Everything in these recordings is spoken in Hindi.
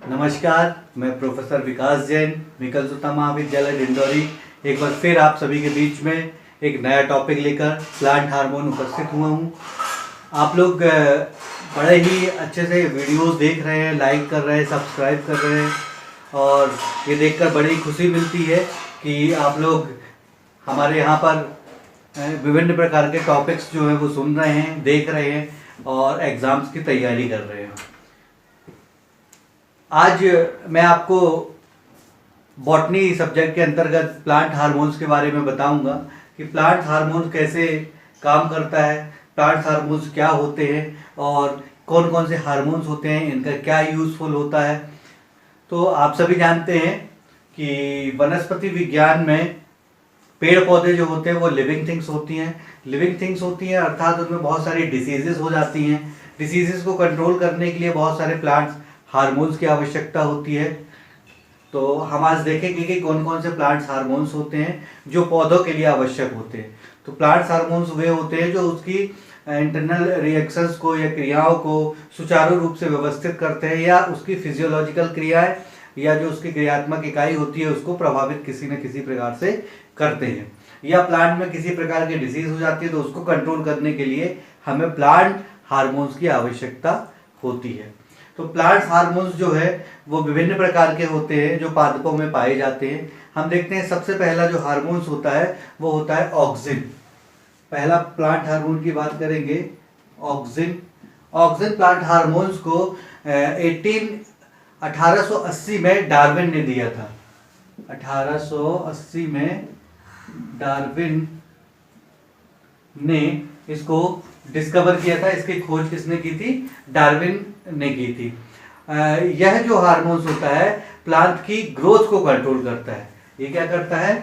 नमस्कार, मैं प्रोफेसर विकास जैन, विकलसुता महाविद्यालय डिंडौरी एक बार फिर आप सभी के बीच में एक नया टॉपिक लेकर प्लांट हार्मोन उपस्थित हुआ हूँ। आप लोग बड़े ही अच्छे से वीडियोस देख रहे हैं, लाइक कर रहे हैं, सब्सक्राइब कर रहे हैं और ये देखकर बड़ी खुशी मिलती है कि आप लोग हमारे यहाँ पर विभिन्न प्रकार के टॉपिक्स जो है वो सुन रहे हैं, देख रहे हैं और एग्ज़ाम्स की तैयारी कर रहे हैं। आज मैं आपको बॉटनी सब्जेक्ट के अंतर्गत प्लांट हार्मोन्स के बारे में बताऊंगा कि प्लांट हार्मोन कैसे काम करता है, प्लांट हार्मोन्स क्या होते हैं और कौन कौन से हार्मोन्स होते हैं, इनका क्या यूज़फुल होता है। तो आप सभी जानते हैं कि वनस्पति विज्ञान में पेड़ पौधे जो होते हैं वो लिविंग थिंग्स होती हैं अर्थात उनमें बहुत सारी डिसीजेस हो जाती हैं। डिसीजेस को कंट्रोल करने के लिए बहुत सारे प्लांट्स हार्मोन्स की आवश्यकता होती है। तो हम आज देखेंगे कि कौन कौन से प्लांट्स हार्मोन्स होते हैं जो पौधों के लिए आवश्यक होते हैं। तो प्लांट्स हार्मोन्स वे होते हैं जो उसकी इंटरनल रिएक्शंस को या क्रियाओं को सुचारू रूप से व्यवस्थित करते हैं या उसकी फिजियोलॉजिकल क्रियाएं या जो उसकी क्रियात्मक इकाई होती है उसको प्रभावित किसी न किसी प्रकार से करते हैं। या प्लांट में किसी प्रकार की डिसीज हो जाती है तो उसको कंट्रोल करने के लिए हमें प्लांट हार्मोन्स की आवश्यकता होती है। तो प्लांट हार्मोन्स जो है वो विभिन्न प्रकार के होते हैं जो पादपों में पाए जाते हैं। हम देखते हैं सबसे पहला जो हार्मोन्स होता है वो होता है ऑक्सिन। पहला प्लांट हार्मोन की बात करेंगे ऑक्सिन। ऑक्सिन प्लांट हार्मोन्स को 1880 में डार्विन ने दिया था। 1880 में डार्विन ने इसको डिस्कवर किया था। इसकी खोज किसने की थी? डार्विन ने की थी। यह जो हार्मोन्स होता है प्लांट की ग्रोथ को कंट्रोल करता है। ये क्या करता है?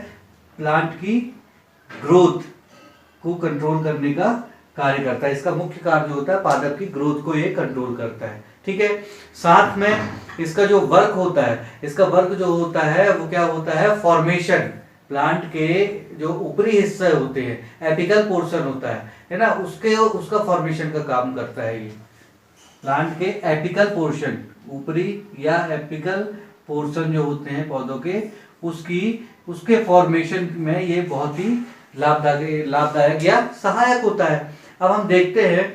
प्लांट की ग्रोथ को कंट्रोल करने का कार्य करता है। इसका मुख्य कार्य जो होता है पादप की ग्रोथ को ये कंट्रोल करता है। ठीक है। साथ में इसका जो वर्क होता है, इसका वर्क जो होता है वो क्या होता है? फॉर्मेशन। प्लांट के जो ऊपरी हिस्से होते हैं, एपिकल पोर्शन होता है ना, उसका फॉर्मेशन का काम करता है। ये प्लांट के एपिकल पोर्शन, ऊपरी या एपिकल पोर्शन जो होते हैं पौधों के, उसके फॉर्मेशन में ये बहुत ही लाभदायक या सहायक होता है। अब हम देखते हैं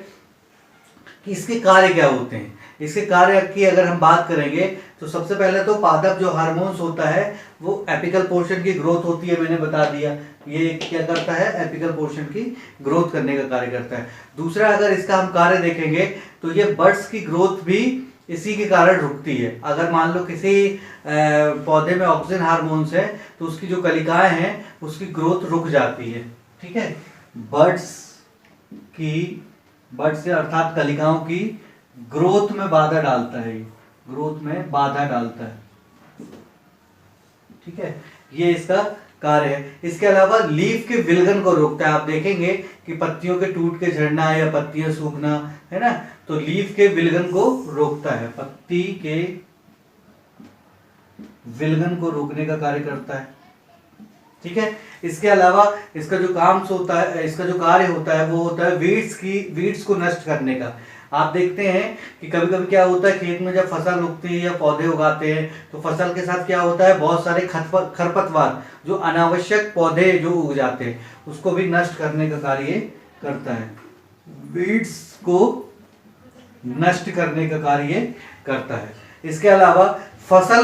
कि इसके कार्य क्या होते हैं। इसके कार्य की अगर हम बात करेंगे तो सबसे पहले तो पादप जो हार्मोन्स होता है वो एपिकल पोर्शन की ग्रोथ होती है, मैंने बता दिया। ये क्या करता है? एपिकल पोर्शन की ग्रोथ करने का कार्य करता है। दूसरा अगर इसका हम कार्य देखेंगे तो ये बड्स की ग्रोथ भी इसी के कारण रुकती है। अगर मान लो किसी पौधे में ऑक्सिन हार्मोन्स है तो उसकी जो कलिकाएं हैं उसकी ग्रोथ रुक जाती है। ठीक है। बड्स से अर्थात कलिकाओं की ग्रोथ में बाधा डालता है, ग्रोथ में बाधा डालता है। ठीक है। ये इसका कार्य है। इसके अलावा लीफ के विलगन को रोकता है। आप देखेंगे कि पत्तियों के टूट के झड़ना या पत्तियां सूखना है ना, तो लीफ के विलगन को रोकता है, पत्ती के विलगन को रोकने का कार्य करता है। ठीक है। इसके अलावा इसका जो काम होता है, इसका जो कार्य होता है वो होता है वीड्स को नष्ट करने का। आप देखते हैं कि कभी कभी क्या होता है, खेत में जब फसल उगती है या पौधे उगाते हैं तो फसल के साथ क्या होता है, बहुत सारे खरपतवार जो अनावश्यक पौधे जो उग जाते हैं उसको भी नष्ट करने का कार्य करता है। वीड्स को नष्ट करने का कार्य करता है। इसके अलावा फसल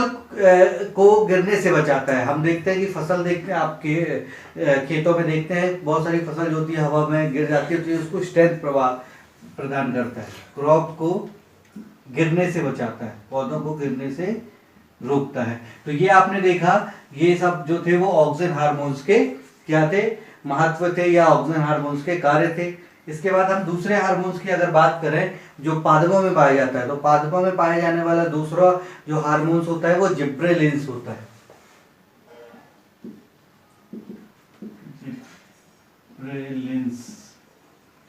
को गिरने से बचाता है। हम देखते हैं कि फसल देखते हैं आपके खेतों में देखते हैं बहुत सारी फसल जो होती है हवा में गिर जाती है तो उसको स्ट्रेंथ प्रदान करता है, क्रॉप को गिरने से बचाता है, पौधों को गिरने से रोकता है। तो ये आपने देखा, ये सब जो थे वो ऑक्सिन हार्मोन्स के क्या थे? महत्व थे या ऑक्सिन हार्मोन्स के कार्य थे। इसके बाद हम दूसरे हार्मोन्स की अगर बात करें जो पादपों में पाया जाता है तो पादपों में पाए जाने वाला दूसरा जो हार्मोन्स होता है वो जिब्रेलिन्स होता है। जिब्रेलिन्स।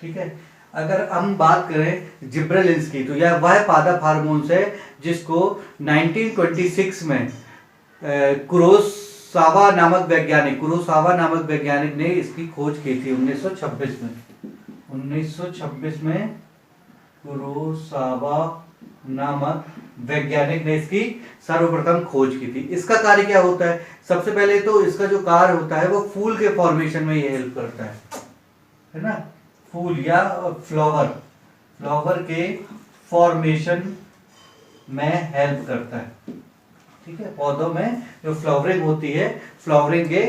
ठीक है। अगर हम बात करें जिब्रेलिन्स की तो यह वह पादप हार्मोन्स है जिसको 1926 में कुरोसावा नामक वैज्ञानिक ने इसकी खोज की थी। 1926 में कुरोसावा नामक वैज्ञानिक ने इसकी सर्वप्रथम खोज की थी। इसका कार्य क्या होता है? सबसे पहले तो इसका जो कार्य होता है वो फूल के फॉर्मेशन में ये हेल्प करता है ना, फूल या फ्लावर के फॉर्मेशन में हेल्प करता है। ठीक है, पौधों में जो फ्लावरिंग होती है, फ्लावरिंग के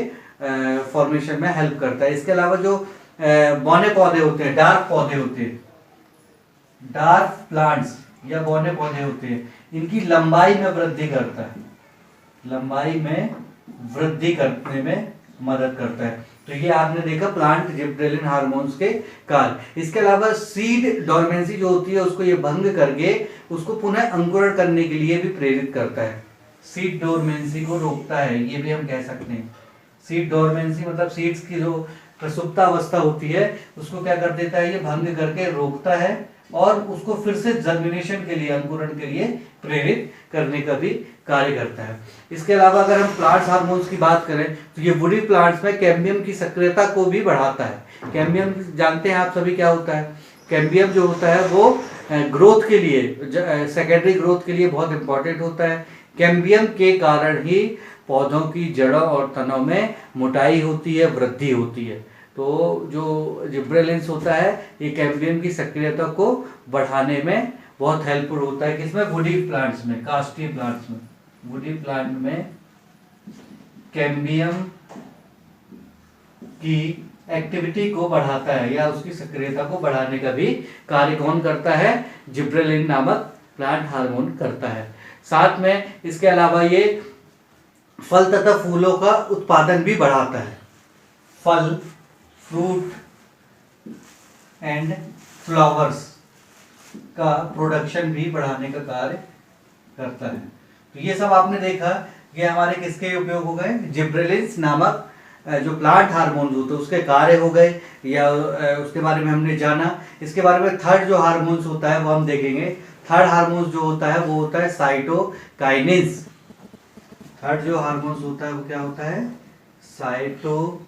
फॉर्मेशन में हेल्प करता है। इसके अलावा जो बौने पौधे होते हैं, डार्क पौधे होते हैं, डार्क प्लांट्स या बौने पौधे होते हैं, इनकी लंबाई में वृद्धि करता है, लंबाई में वृद्धि करने में मदद करता है। तो ये आपने देखा प्लांट जिब्रेलिन हार्मोन्स के कार्य। इसके अलावा सीड डोरमेंसी जो होती है उसको ये भंग करके उसको पुनः अंकुरण करने के लिए भी प्रेरित करता है। सीड डोरमेंसी को रोकता है, ये भी हम कह सकते हैं। सीड डोरमेंसी मतलब सीड्स की जो प्रसुप्ता अवस्था होती है उसको क्या कर देता है, ये भंग करके रोकता है और उसको फिर से जर्मिनेशन के लिए, अंकुरण के लिए प्रेरित करने का भी कार्य करता है। इसके अलावा अगर हम प्लांट्स हार्मोन्स की बात करें तो ये वुडी प्लांट्स में कैम्बियम की सक्रियता को भी बढ़ाता है। कैम्बियम जानते हैं आप सभी क्या होता है? कैम्बियम जो होता है वो ग्रोथ के लिए, सेकेंडरी ग्रोथ के लिए बहुत इंपॉर्टेंट होता है। कैम्बियम के कारण ही पौधों की जड़ों और तनों में मोटाई होती है, वृद्धि होती है। तो जो जिब्रेलिन्स होता है ये कैम्बियम की सक्रियता को बढ़ाने में बहुत हेल्पफुल होता है। किसमें? वुडी प्लांट्स में, काष्ठीय प्लांट्स में। वुडी प्लांट में कैम्बियम की एक्टिविटी को बढ़ाता है या उसकी सक्रियता को बढ़ाने का भी कार्य कौन करता है? जिब्रेलिन नामक प्लांट हार्मोन करता है। साथ में इसके अलावा ये फल तथा फूलों का उत्पादन भी बढ़ाता है। फल, फ्रूट एंड फ्लावर्स का प्रोडक्शन भी बढ़ाने का कार्य करता है। तो ये सब आपने देखा, ये हमारे किसके उपयोग हो गए? जिब्रेलिन्स नामक जो प्लांट हार्मोन होते हैं उसके कार्य हो गए या उसके बारे में हमने जाना। इसके बारे में थर्ड जो हार्मोन्स होता है वो हम देखेंगे। थर्ड हार्मोन्स जो होता है वो होता है साइटोकाइनिन्स। थर्ड जो हार्मोन्स होता है वो क्या होता है? साइटोकाइनिन।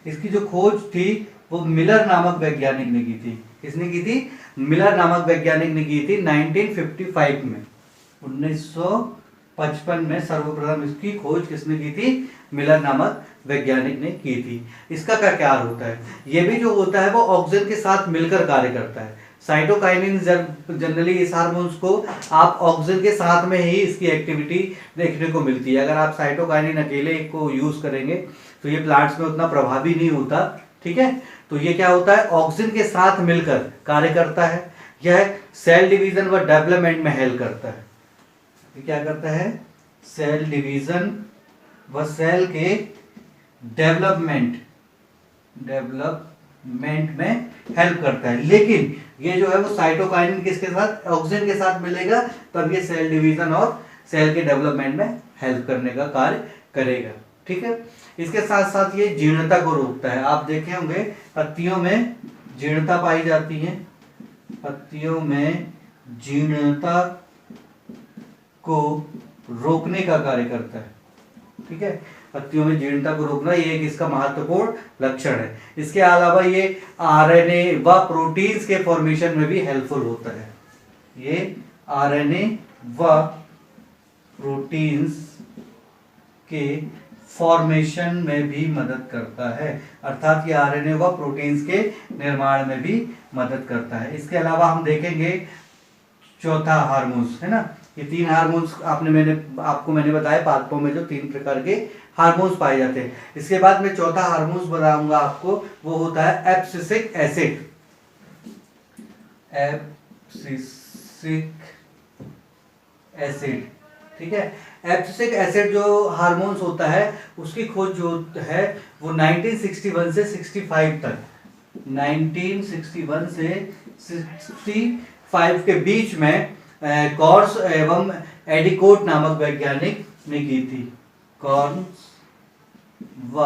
इसकी जो खोज थी वो मिलर नामक वैज्ञानिक ने की थी। किसने की थी? मिलर नामक वैज्ञानिक ने की थी 1955 में। 1955 में सर्वप्रथम इसकी खोज किसने की थी? मिलर नामक वैज्ञानिक ने की थी। इसका क्या कार्य होता है? ये भी जो होता है वो ऑक्सीजन के साथ मिलकर कार्य करता है। साइटोकाइनिन जनरली इस हार्मोन्स को आप ऑक्सीजन के साथ में ही इसकी एक्टिविटी देखने को मिलती है। अगर आप साइटोकाइनिन अकेले को यूज करेंगे तो ये प्लांट्स में उतना प्रभावी नहीं होता। ठीक है, तो ये क्या होता है? ऑक्सीजन के साथ मिलकर कार्य करता है। यह सेल डिवीजन व डेवलपमेंट में हेल्प करता है। ये क्या करता है? सेल डिवीजन व सेल के डेवलपमेंट में हेल्प करता है। लेकिन ये जो है वो साइटोकाइनिन किसके साथ? ऑक्सीजन के साथ मिलेगा, तब ये सेल डिवीजन और सेल के डेवलपमेंट में हेल्प करने का कार्य करेगा। ठीक है, इसके साथ साथ ये जीर्णता को रोकता है। आप देखे होंगे पत्तियों में जीर्णता पाई जाती है, पत्तियों में जीर्णता को रोकने का कार्य करता है। ठीक है, पत्तियों में जीर्णता को रोकना ये एक इसका महत्वपूर्ण लक्षण है। इसके अलावा ये आरएनए व प्रोटीन्स के फॉर्मेशन में भी हेल्पफुल होता है। ये आरएनए व प्रोटीन्स के फॉर्मेशन में भी मदद करता है, अर्थात ये आरएनए व प्रोटीन्स के निर्माण में भी मदद करता है। इसके अलावा हम देखेंगे चौथा हार्मोन्स, है ना। ये तीन हार्मोन्स आपको मैंने बताया पादपों में जो तीन प्रकार के हार्मोन्स पाए जाते हैं। इसके बाद मैं चौथा हार्मोन्स बताऊंगा आपको, वो होता है एब्सिसिक एसिड। एब्सिसिक एसिड, ठीक है। एब्सिसिक एसिड जो हार्मोन्स होता है उसकी खोज जो है वो 1961 से 65 तक, 1961 से 65 के बीच में कॉर्स एवं एडिकोट नामक वैज्ञानिक ने की थी। कॉर्स व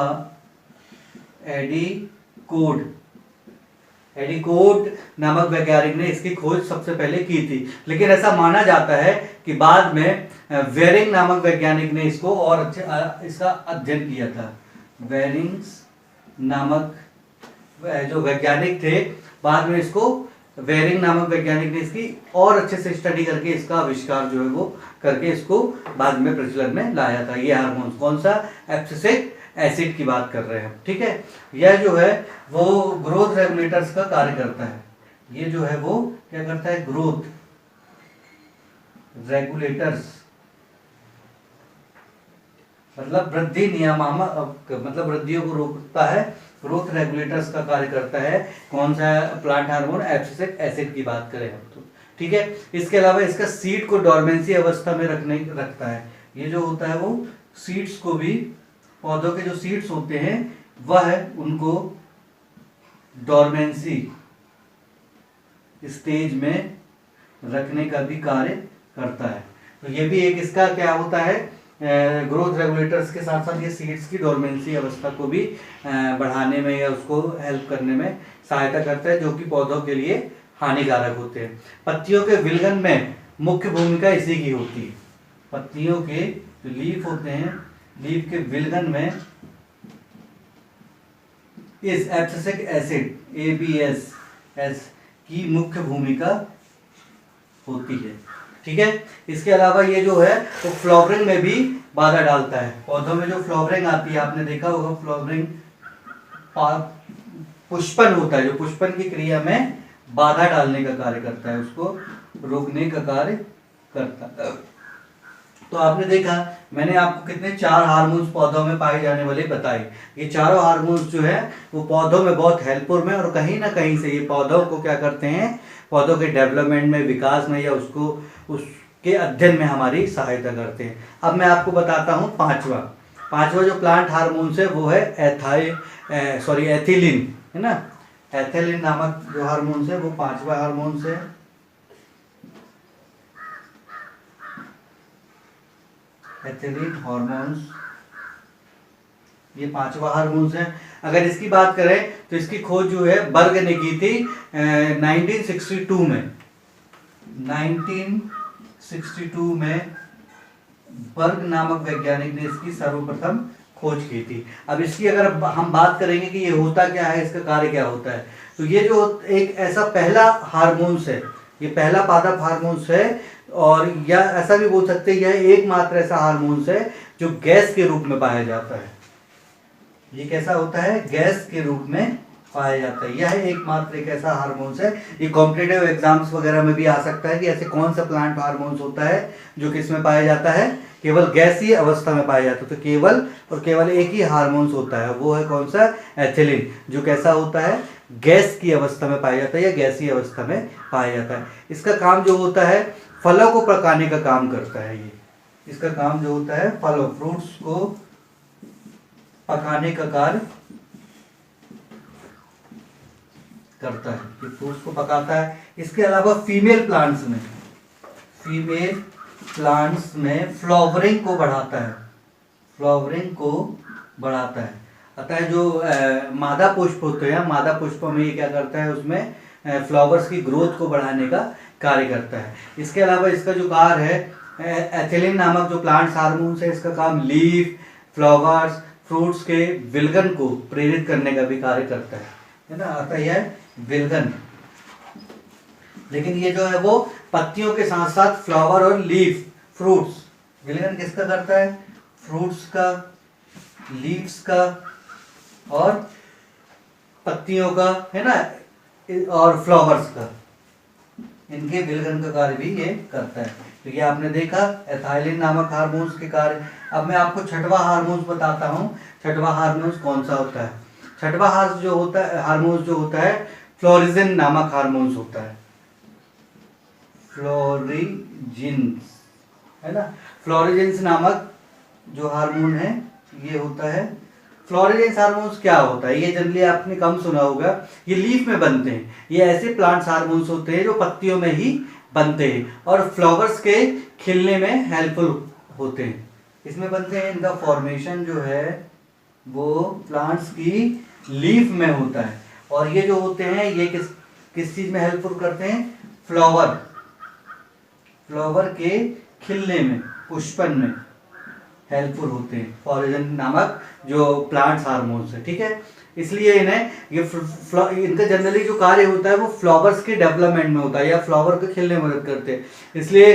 एडिकोट नामक वैज्ञानिक ने इसकी खोज सबसे पहले की थी। लेकिन ऐसा माना जाता है कि बाद में वेरिंग नामक वैज्ञानिक ने इसको और अच्छे इसका अध्ययन किया था। वेरिंग्स नामक जो वैज्ञानिक थे बाद में इसको वेरिंग नामक वैज्ञानिक ने इसकी और अच्छे से स्टडी करके इसका आविष्कार जो है वो करके इसको बाद में प्रचलन में लाया था। ये हार्मोन कौन सा, एब्सिसिक एसिड की बात कर रहे हैं, ठीक है। यह जो है वो ग्रोथ रेगुलेटर्स का कार्य करता है। ये जो है वो क्या करता है, ग्रोथ रेगुलेटर्स मतलब वृद्धि नियामक मतलब वृद्धियों को रोकता है, ग्रोथ रेगुलेटर्स का कार्य करता है। कौन सा प्लांट हार्मोन, एब्सिसिक एसिड की बात करें हम तो, ठीक है। इसके अलावा इसका सीड को डोरमेंसी अवस्था में रखता है। ये जो होता है वो सीड्स को भी, पौधों के जो सीड्स होते हैं वह उनको डोरमेंसी स्टेज में रखने का भी कार्य करता है। तो ये भी एक इसका क्या होता है, ग्रोथ रेगुलेटर्स के साथ साथ ये सीड्स की डोरमेंसी अवस्था को भी बढ़ाने में या उसको हेल्प करने में सहायता करता है, जो कि पौधों के लिए हानिकारक होते हैं। पत्तियों के विलगन में मुख्य भूमिका इसी की होती है। पत्तियों के जो लीफ होते हैं, लीफ के विलगन में इस एब्सिसिक एसिड ABS की मुख्य भूमिका होती है, ठीक है। इसके अलावा ये जो है वो फ्लावरिंग में भी बाधा डालता है। पौधों में जो फ्लावरिंग आती है, आपने देखा होगा फ्लावरिंग पुष्पन होता है, जो पुष्पन की क्रिया में बाधा डालने का कार्य करता है, उसको रोकने का कार्य करता है। तो आपने देखा, मैंने आपको कितने 4 हार्मोन्स पौधों में पाए जाने वाले बताए। ये चारों हार्मोन्स जो है वो पौधों में बहुत हेल्पफुल है और कहीं ना कहीं से ये पौधों को क्या करते हैं, पौधों के डेवलपमेंट में, विकास में या उसके अध्ययन में हमारी सहायता करते हैं। अब मैं आपको बताता हूँ पांचवा जो प्लांट हार्मोन्स है वो है एथिलीन, है ना। एथिलीन नामक जो हार्मोन्स है वो 5वां हार्मोन्स है। एथिलीन हार्मोन्स ये 5वां हार्मोन्स है। अगर इसकी बात करें तो इसकी खोज जो है बर्ग ने की थी 1962 में। 1962 में बर्ग नामक वैज्ञानिक ने इसकी सर्वप्रथम खोज की थी। अब इसकी अगर हम बात करेंगे कि ये होता क्या है, इसका कार्य क्या होता है, तो ये जो एक ऐसा पहला हार्मोन्स है, ये पहला पादप हार्मोन्स है, और या ऐसा भी बोल सकते हैं यह एकमात्र ऐसा हार्मोन्स है जो गैस के रूप में पाया जाता है। ये कैसा होता है, गैस के रूप में पाया जाता है। यह एकमात्र एक ऐसा हार्मोन्स है। ये कॉम्पिटिटिव एग्जाम्स वगैरह में भी आ सकता है कि ऐसे कौन सा प्लांट हार्मोन्स होता है जो किस में पाया जाता है, केवल गैसीय अवस्था में पाया जाता है। तो केवल और केवल एक ही हार्मोन्स होता है, वो है कौन सा, एथिलीन, जो कैसा होता है, गैस की अवस्था में पाया जाता है या गैसीय अवस्था में पाया जाता है। इसका काम जो होता है फलों को पकाने का काम करता है। ये इसका काम जो होता है फलों, फ्रूट्स को पकाने का कार्य करता है, ये फ्रूट्स को पकाता है। इसके अलावा फीमेल प्लांट्स में फ्लावरिंग को बढ़ाता है। अतः जो मादा पुष्प होते हैं, मादा पुष्पों में ये क्या करता है, उसमें फ्लावर्स की ग्रोथ को बढ़ाने का कार्य करता है। इसके अलावा इसका जो कार्य है, एथिलीन नामक जो प्लांट्स हार्मोन्स है, इसका काम लीफ, फ्लावर्स, फ्रूट्स के विलगन को प्रेरित करने का भी कार्य करता है ना। अतः यह विलगन, लेकिन ये जो है वो पत्तियों के साथ साथ फ्लावर और लीफ, फ्रूट्स, विलगन किसका करता है, फ्रूट्स का, लीव्स का और पत्तियों का, है ना, और फ्लावर्स का, इनके विलगन का कार्य भी ये करता है। तो ये आपने देखा एथिलीन नामक हार्मोन्स के कार्य। अब मैं आपको छठवां हार्मोन्स बताता हूँ, छठवां हार्मोन्स कौन सा होता है। छठवां हार्मोन्स जो होता है फ्लोरिजिन नामक हार्मोन्स होता है, फ्लोरिजिन्स, है ना। फ्लोरिजिन्स नामक जो हार्मोन है ये होता है। फ्लोरिजिन्स हार्मोन्स क्या होता है, ये जनरली आपने कम सुना होगा। ये लीफ में बनते हैं, ये ऐसे प्लांट्स हार्मोन्स होते हैं जो पत्तियों में ही बनते हैं और फ्लावर्स के खिलने में हेल्पफुल होते हैं, इसमें बनते हैं। इनका फॉर्मेशन जो है वो प्लांट्स की लीफ में होता है और ये जो होते हैं ये किस चीज में हेल्पफुल करते हैं, फ्लावर के खिलने में, पुष्पन में हेल्पफुल होते हैं, फॉरेजन नामक जो प्लांट्स हार्मोन्स है, ठीक है। इसलिए इन्हें इनका जनरली जो कार्य होता है वो फ्लावर्स के डेवलपमेंट में होता है या फ्लावर के खिलने में मदद करते हैं। इसलिए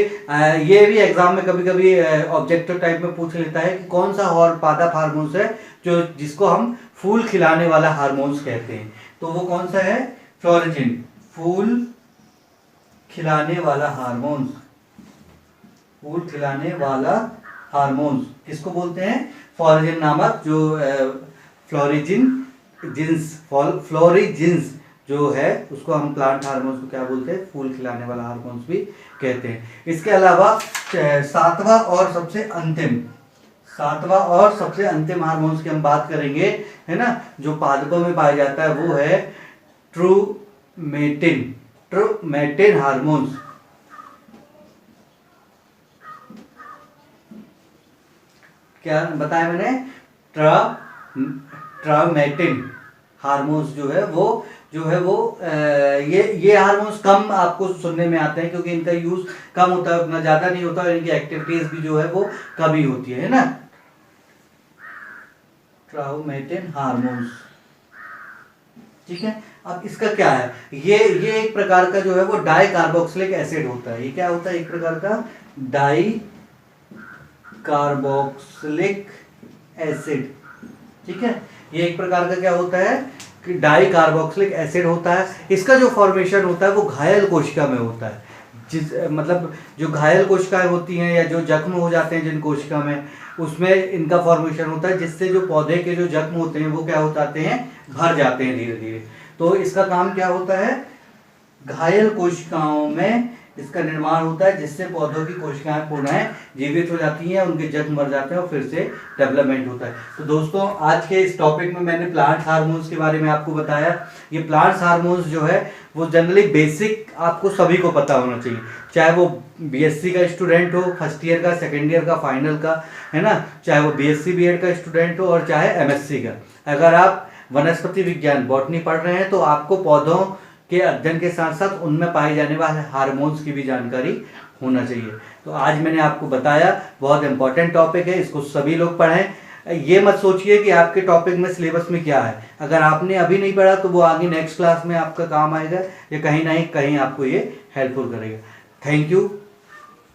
ये भी एग्जाम में कभी कभी ऑब्जेक्टिव टाइप में पूछ लेता है कि कौन सा और पादप हार्मोन्स है जो जिसको हम फूल खिलाने वाला हार्मोन्स कहते हैं। तो वो कौन सा है? फ्लोरिजिन, फूल खिलाने वाला हार्मोन्स, फूल खिलाने वाला हार्मोन्स किसको बोलते हैं? फ्लोरिजिन नामक जो फ्लोरिजिन्स जो है उसको हम प्लांट हार्मोन्स को क्या बोलते हैं? फूल खिलाने वाला हार्मोन्स भी कहते हैं। इसके अलावा सातवां और सबसे अंतिम हार्मोन्स की हम बात करेंगे, है ना, जो पादपों में पाया जाता है वो है ट्रूमेटिन हार्मोन्स। क्या बताया मैंने? ट्रूमेटिन हार्मोन्स जो है वो ये हार्मोन्स कम आपको सुनने में आते हैं क्योंकि इनका यूज कम होता है, उतना ज्यादा नहीं होता और इनकी एक्टिविटीज भी जो है वो कम ही होती है ना। ट्रूमेटिन हार्मोन्स, ठीक है। अब इसका क्या है? ये एक प्रकार का जो है वो डाई कार्बोक्सिलिक एसिड होता है। ये क्या होता है? एक प्रकार का डाई कार्बोक्सिलिक एसिड, ठीक है। ये एक प्रकार का क्या होता है कि डाई कार्बोक्सिलिक एसिड होता है। इसका जो फॉर्मेशन होता है वो घायल कोशिका में होता है। मतलब जो घायल कोशिकाएं होती हैं या जो जख्म हो जाते हैं जिन कोशिका में, उसमें इनका फॉर्मेशन होता है जिससे जो पौधे के जो जख्म होते हैं वो क्या हो जाते हैं? भर जाते हैं धीरे धीरे। तो इसका काम क्या होता है? घायल कोशिकाओं में इसका निर्माण होता है जिससे पौधों की कोशिकाएं पुनः जीवित हो जाती हैं, उनके जख्म मर जाते हैं और फिर से डेवलपमेंट होता है। तो दोस्तों आज के इस टॉपिक में मैंने प्लांट हार्मोन्स के बारे में आपको बताया। ये प्लांट हार्मोन्स जो है वो जनरली बेसिक आपको सभी को पता होना चाहिए, चाहे वो बीएससी का स्टूडेंट हो, फर्स्ट ईयर का, सेकेंड ईयर का, फाइनल का, है ना, चाहे वो बीएससी बीएड का स्टूडेंट हो और चाहे एमएससी का। अगर आप वनस्पति विज्ञान बॉटनी पढ़ रहे हैं तो आपको पौधों के अध्ययन के साथ साथ उनमें पाए जाने वाले हार्मोन्स की भी जानकारी होना चाहिए। तो आज मैंने आपको बताया, बहुत इंपॉर्टेंट टॉपिक है, इसको सभी लोग पढ़ें। ये मत सोचिए कि आपके टॉपिक में सिलेबस में क्या है, अगर आपने अभी नहीं पढ़ा तो वो आगे नेक्स्ट क्लास में आपका काम आएगा या कहीं ना कहीं आपको ये हेल्पफुल करेगा। Thank you.